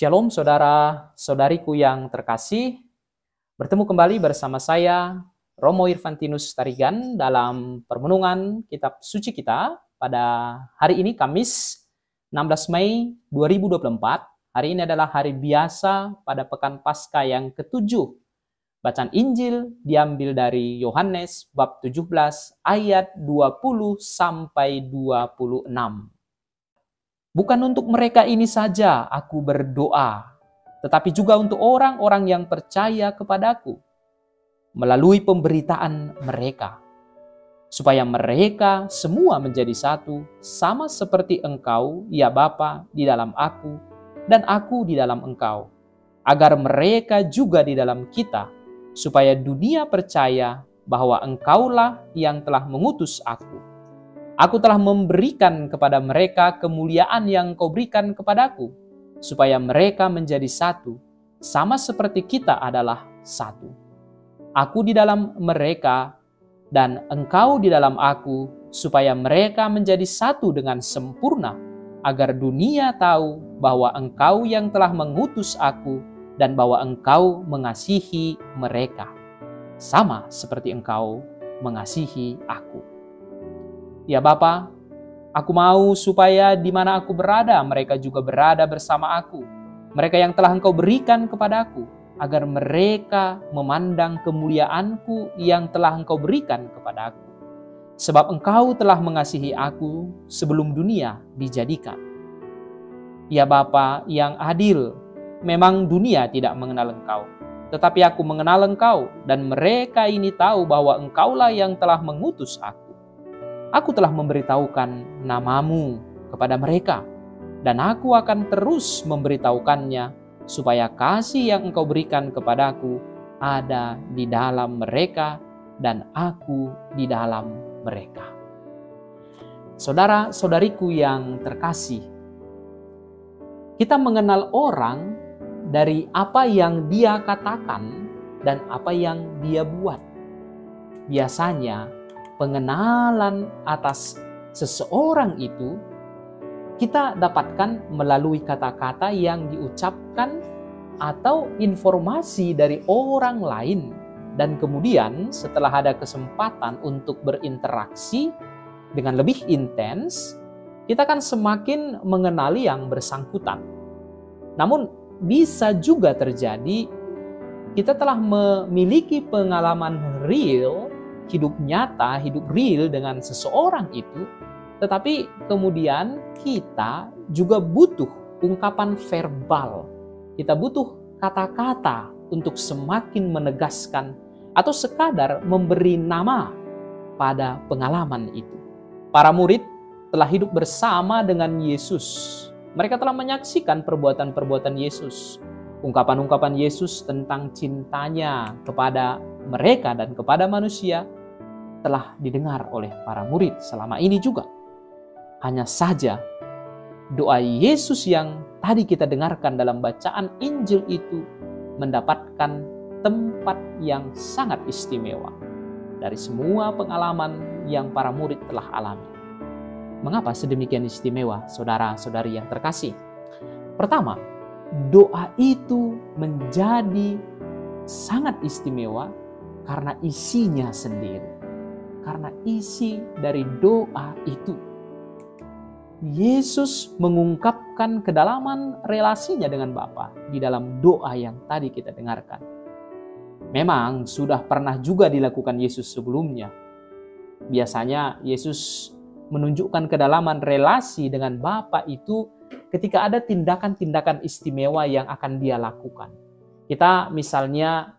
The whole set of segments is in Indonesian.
Shalom saudara-saudariku yang terkasih, bertemu kembali bersama saya, Romo Irfantinus Tarigan, dalam permenungan kitab suci kita pada hari ini, Kamis 16 Mei 2024. Hari ini adalah hari biasa pada Pekan Paskah yang ke-7. Bacaan Injil diambil dari Yohanes bab 17 ayat 20 sampai 26. Bukan untuk mereka ini saja aku berdoa, tetapi juga untuk orang-orang yang percaya kepadaku melalui pemberitaan mereka, supaya mereka semua menjadi satu, sama seperti Engkau, ya Bapa, di dalam aku, dan aku di dalam Engkau, agar mereka juga di dalam kita, supaya dunia percaya bahwa Engkaulah yang telah mengutus aku. Aku telah memberikan kepada mereka kemuliaan yang Kau berikan kepadaku, supaya mereka menjadi satu, sama seperti kita adalah satu. Aku di dalam mereka, dan Engkau di dalam aku, supaya mereka menjadi satu dengan sempurna, agar dunia tahu bahwa Engkau yang telah mengutus aku, dan bahwa Engkau mengasihi mereka, sama seperti Engkau mengasihi aku. Ya Bapa, aku mau supaya di mana aku berada, mereka juga berada bersama aku. Mereka yang telah Engkau berikan kepadaku, agar mereka memandang kemuliaanku yang telah Engkau berikan kepadaku. Sebab Engkau telah mengasihi aku sebelum dunia dijadikan. Ya Bapa yang adil, memang dunia tidak mengenal Engkau, tetapi aku mengenal Engkau, dan mereka ini tahu bahwa Engkaulah yang telah mengutus aku. Aku telah memberitahukan namamu kepada mereka, dan aku akan terus memberitahukannya, supaya kasih yang Engkau berikan kepadaku ada di dalam mereka, dan aku di dalam mereka. Saudara-saudariku yang terkasih, kita mengenal orang dari apa yang dia katakan dan apa yang dia buat. Biasanya, pengenalan atas seseorang itu kita dapatkan melalui kata-kata yang diucapkan atau informasi dari orang lain. Dan kemudian setelah ada kesempatan untuk berinteraksi dengan lebih intens, kita akan semakin mengenali yang bersangkutan. Namun bisa juga terjadi kita telah memiliki pengalaman real, hidup nyata, hidup real dengan seseorang itu, tetapi kemudian kita juga butuh ungkapan verbal. Kita butuh kata-kata untuk semakin menegaskan atau sekadar memberi nama pada pengalaman itu. Para murid telah hidup bersama dengan Yesus. Mereka telah menyaksikan perbuatan-perbuatan Yesus. Ungkapan-ungkapan Yesus tentang cintanya kepada mereka dan kepada manusia telah didengar oleh para murid selama ini juga. Hanya saja doa Yesus yang tadi kita dengarkan dalam bacaan Injil itu mendapatkan tempat yang sangat istimewa dari semua pengalaman yang para murid telah alami. Mengapa sedemikian istimewa, saudara-saudari yang terkasih? Pertama, doa itu menjadi sangat istimewa karena isinya sendiri. Karena isi dari doa itu, Yesus mengungkapkan kedalaman relasinya dengan Bapa di dalam doa yang tadi kita dengarkan. Memang sudah pernah juga dilakukan Yesus sebelumnya. Biasanya Yesus menunjukkan kedalaman relasi dengan Bapa itu ketika ada tindakan-tindakan istimewa yang akan dia lakukan. Kita misalnya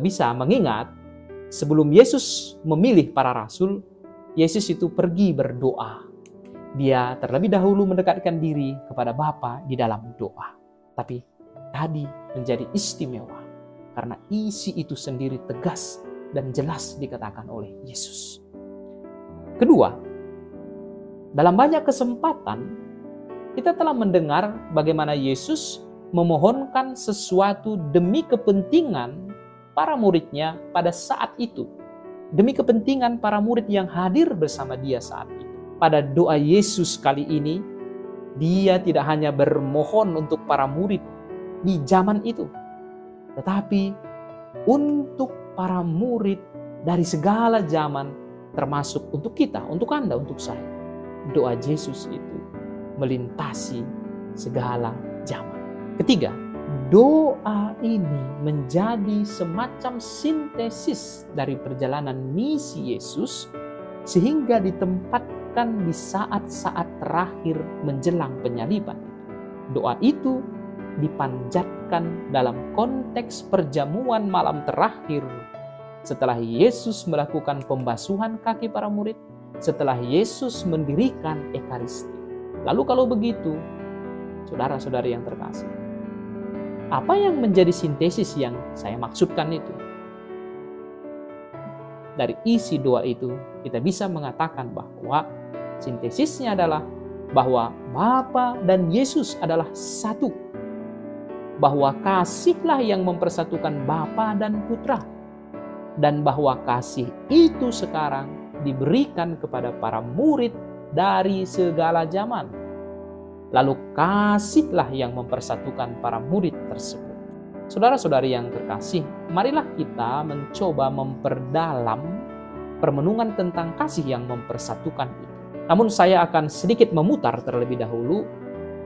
bisa mengingat sebelum Yesus memilih para rasul, Yesus itu pergi berdoa. Dia terlebih dahulu mendekatkan diri kepada Bapa di dalam doa. Tapi tadi menjadi istimewa karena isi itu sendiri tegas dan jelas dikatakan oleh Yesus. Kedua, dalam banyak kesempatan kita telah mendengar bagaimana Yesus memohonkan sesuatu demi kepentingan para muridnya pada saat itu, demi kepentingan para murid yang hadir bersama dia saat itu. Pada doa Yesus kali ini, Dia tidak hanya bermohon untuk para murid di zaman itu, tetapi untuk para murid dari segala zaman, termasuk untuk kita, untuk Anda, untuk saya. Doa Yesus itu melintasi segala zaman. Ketiga, doa ini menjadi semacam sintesis dari perjalanan misi Yesus sehingga ditempatkan di saat-saat terakhir menjelang penyaliban. Doa itu dipanjatkan dalam konteks perjamuan malam terakhir setelah Yesus melakukan pembasuhan kaki para murid, setelah Yesus mendirikan Ekaristi. Lalu kalau begitu, saudara-saudari yang terkasih, apa yang menjadi sintesis yang saya maksudkan itu? Dari isi doa itu, kita bisa mengatakan bahwa sintesisnya adalah bahwa Bapa dan Yesus adalah satu. Bahwa kasihlah yang mempersatukan Bapa dan Putra. Dan bahwa kasih itu sekarang diberikan kepada para murid dari segala zaman. Lalu kasihlah yang mempersatukan para murid tersebut. Saudara-saudari yang terkasih, marilah kita mencoba memperdalam permenungan tentang kasih yang mempersatukan itu. Namun saya akan sedikit memutar terlebih dahulu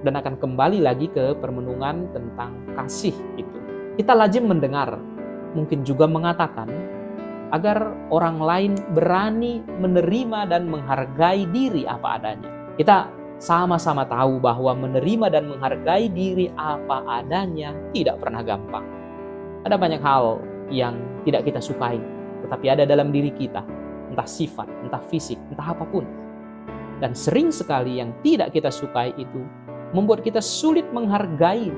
dan akan kembali lagi ke permenungan tentang kasih itu. Kita lazim mendengar, mungkin juga mengatakan, agar orang lain berani menerima dan menghargai diri apa adanya. Kita sama-sama tahu bahwa menerima dan menghargai diri apa adanya tidak pernah gampang. Ada banyak hal yang tidak kita sukai, tetapi ada dalam diri kita, entah sifat, entah fisik, entah apapun. Dan sering sekali yang tidak kita sukai itu membuat kita sulit menghargai,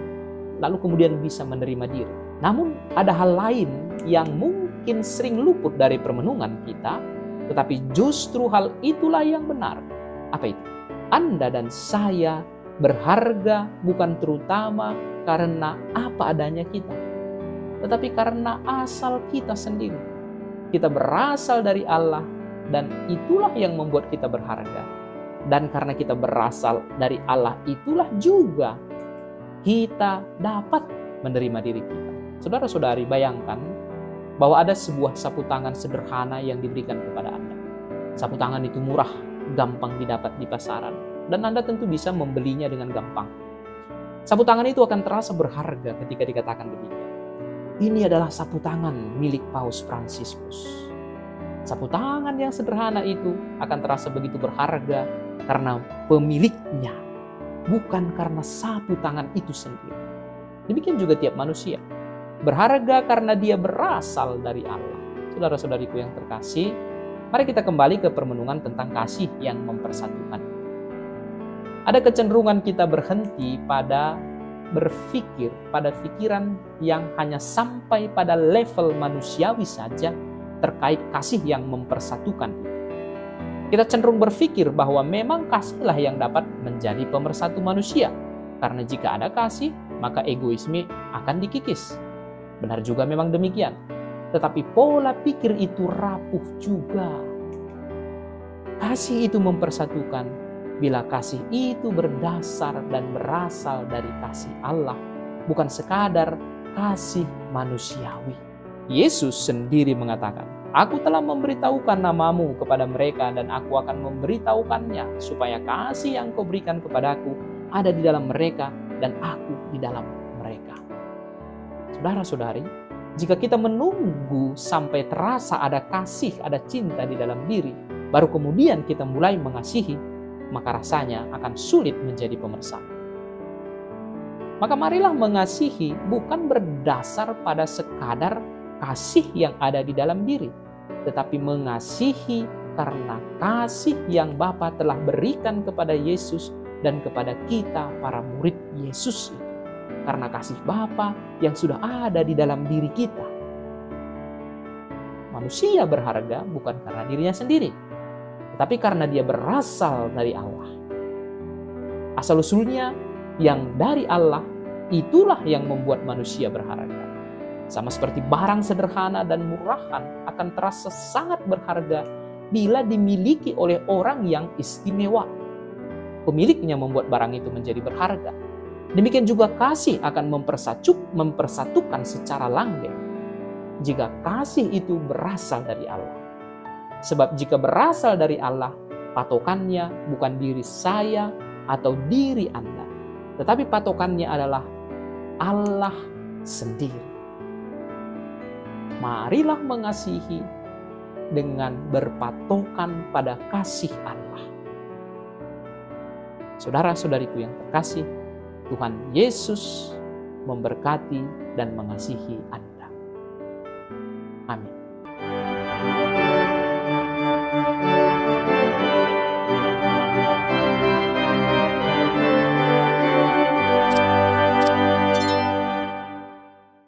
lalu kemudian bisa menerima diri. Namun ada hal lain yang mungkin sering luput dari permenungan kita, tetapi justru hal itulah yang benar. Apa itu? Anda dan saya berharga bukan terutama karena apa adanya kita, tetapi karena asal kita sendiri. Kita berasal dari Allah dan itulah yang membuat kita berharga. Dan karena kita berasal dari Allah itulah juga kita dapat menerima diri kita. Saudara-saudari, bayangkan bahwa ada sebuah sapu tangan sederhana yang diberikan kepada Anda. Sapu tangan itu murah, gampang didapat di pasaran, dan Anda tentu bisa membelinya dengan gampang. Sapu tangan itu akan terasa berharga ketika dikatakan demikian. Ini adalah sapu tangan milik Paus Fransiskus. Sapu tangan yang sederhana itu akan terasa begitu berharga karena pemiliknya, bukan karena sapu tangan itu sendiri. Demikian juga tiap manusia. Berharga karena dia berasal dari Allah. Saudara-saudariku yang terkasih, mari kita kembali ke permenungan tentang kasih yang mempersatukan. Ada kecenderungan kita berhenti pada berpikir, pada pikiran yang hanya sampai pada level manusiawi saja terkait kasih yang mempersatukan. Kita cenderung berpikir bahwa memang kasihlah yang dapat menjadi pemersatu manusia. Karena jika ada kasih, maka egoisme akan dikikis. Benar juga memang demikian. Tetapi pola pikir itu rapuh juga. Kasih itu mempersatukan bila kasih itu berdasar dan berasal dari kasih Allah, bukan sekadar kasih manusiawi. Yesus sendiri mengatakan, "Aku telah memberitahukan namamu kepada mereka dan aku akan memberitahukannya supaya kasih yang kau berikan kepadaku ada di dalam mereka dan aku di dalam mereka." Saudara-saudari, jika kita menunggu sampai terasa ada kasih, ada cinta di dalam diri, baru kemudian kita mulai mengasihi, maka rasanya akan sulit menjadi pemersatu. Maka marilah mengasihi bukan berdasar pada sekadar kasih yang ada di dalam diri, tetapi mengasihi karena kasih yang Bapa telah berikan kepada Yesus dan kepada kita para murid Yesus itu. Karena kasih Bapa yang sudah ada di dalam diri kita. Manusia berharga bukan karena dirinya sendiri, tetapi karena dia berasal dari Allah. Asal-usulnya yang dari Allah, itulah yang membuat manusia berharga. Sama seperti barang sederhana dan murahan akan terasa sangat berharga bila dimiliki oleh orang yang istimewa. pemiliknya membuat barang itu menjadi berharga. Demikian juga kasih akan mempersatukan secara langgeng jika kasih itu berasal dari Allah. Sebab jika berasal dari Allah, patokannya bukan diri saya atau diri Anda, tetapi patokannya adalah Allah sendiri. Marilah mengasihi dengan berpatokan pada kasih Allah. Saudara-saudariku yang terkasih, Tuhan Yesus memberkati dan mengasihi Anda.